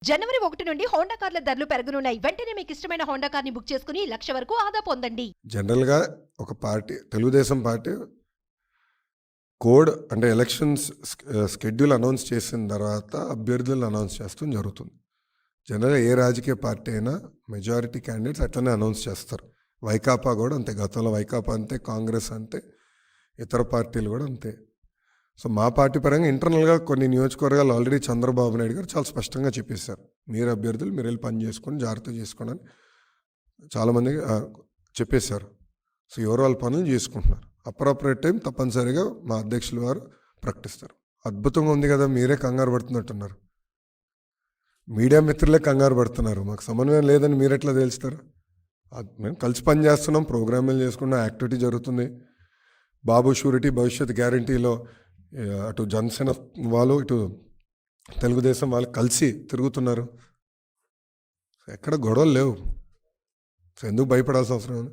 జనవరి 1 నుండి హోండా కార్ల ధరలు పెరగనున్నాయి. వెంటనే మీకు ఇష్టమైన హోండా కార్ని బుక్ చేసుకుని 1,00,000 వరకు ఆదా పొందండి. జనరల్గా ఒక పార్టీ, తెలుగుదేశం పార్టీ కోడ్ అంటే ఎలక్షన్స్ షెడ్యూల్ అనౌన్స్ చేసిన తర్వాత అభ్యర్థులను అనౌన్స్ చేస్తూ జరుగుతుంది. జనరల్గా ఏ రాజకీయ పార్టీ అయినా మెజారిటీ క్యాండిడేట్స్ అట్లనే అనౌన్స్ చేస్తారు. వైకాపా కూడా అంతే, గతంలో వైకాపా అంతే, కాంగ్రెస్ అంతే, ఇతర పార్టీలు కూడా అంతే. సో మా పార్టీ పరంగా ఇంటర్నల్గా కొన్ని నియోజకవర్గాలు ఆల్రెడీ చంద్రబాబు నాయుడు గారు చాలా స్పష్టంగా చెప్పేశారు, మీరు అభ్యర్థులు మీరు వెళ్ళి పని చేసుకొని జాగ్రత్త చేసుకోండి అని చాలామందికి చెప్పేశారు. సో ఎవరు వాళ్ళ పనులు చేసుకుంటున్నారు. అప్రాపరేట్ టైం తప్పనిసరిగా మా అధ్యక్షులు వారు ప్రకటిస్తారు. అద్భుతంగా ఉంది కదా, మీరే కంగారు పడుతున్నట్టున్నారు. మీడియా మిత్రులే కంగారు పడుతున్నారు, మాకు సమన్వయం లేదని మీరు ఎట్లా తెలుస్తారు? మేము కలిసి పని చేస్తున్నాం, ప్రోగ్రాములు చేసుకున్నాం, యాక్టివిటీ జరుగుతుంది. బాబు షూరిటీ భవిష్యత్ గ్యారంటీలో అటు జనసేన వాళ్ళు ఇటు తెలుగుదేశం వాళ్ళు కలిసి తిరుగుతున్నారు. ఎక్కడ గొడవలు లేవు. సో ఎందుకు భయపడాల్సిన అవసరం ఉంది?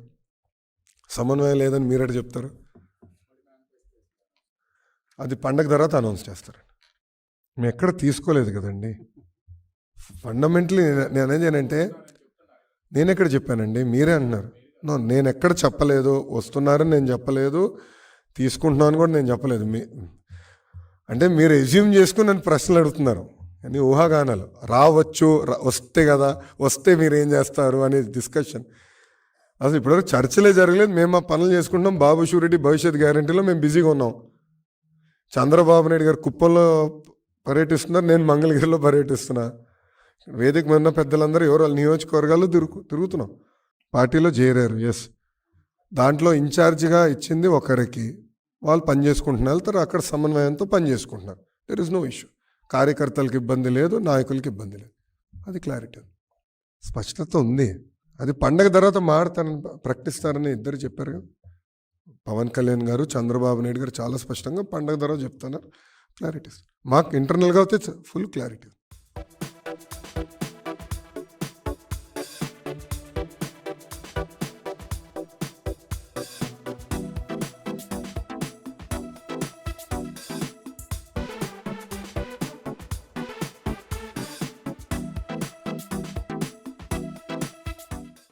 సమన్వయం లేదని మీరెట చెప్తారు? అది పండగ తర్వాత అనౌన్స్ చేస్తారండి. మేము ఎక్కడ తీసుకోలేదు కదండి. ఫండమెంటలీ నేను అనేది ఏంటంటే, నేను ఎక్కడ చెప్పానండి, మీరే అంటున్నారు. నేను ఎక్కడ చెప్పలేదు, వస్తున్నారని నేను చెప్పలేదు, తీసుకుంటున్నాను కూడా నేను చెప్పలేదు. అంటే మీరు ఎజ్యూమ్ చేసుకుని నన్ను ప్రశ్నలు అడుగుతున్నారు, అని ఊహాగానాలు. రావచ్చు, వస్తే కదా, వస్తే మీరు ఏం చేస్తారు అనే డిస్కషన్. అసలు ఇప్పటివరకు చర్చలే జరగలేదు. మేము మా పనులు చేసుకుంటాం. బాబు షూరిటీ భవిష్యత్ గ్యారంటీలో మేము బిజీగా ఉన్నాం. చంద్రబాబు నాయుడు గారు కుప్పంలో పర్యటిస్తున్నారు, నేను మంగళగిరిలో పర్యటిస్తున్నా. వేదిక ఉన్న పెద్దలందరూ ఎవరు వాళ్ళ నియోజకవర్గాల్లో తిరుగుతున్నాం. పార్టీలో చేరారు, ఎస్. దాంట్లో ఇన్ఛార్జిగా ఇచ్చింది ఒకరికి, వాళ్ళు పని చేసుకుంటున్నారు, వెళ్తారు, అక్కడ సమన్వయంతో పని చేసుకుంటున్నారు. There is no issue. కార్యకర్తలకు ఇబ్బంది లేదు, నాయకులకి ఇబ్బంది లేదు. అది క్లారిటీ, స్పష్టత ఉంది. అది పండగ తర్వాత మారుతారని ప్రకటిస్తారని ఇద్దరు చెప్పారు కదా, పవన్ కళ్యాణ్ గారు, చంద్రబాబు నాయుడు గారు చాలా స్పష్టంగా పండగ తర్వాత చెప్తున్నారు. క్లారిటీ మాకు ఇంటర్నల్గా అయితే ఫుల్ క్లారిటీ.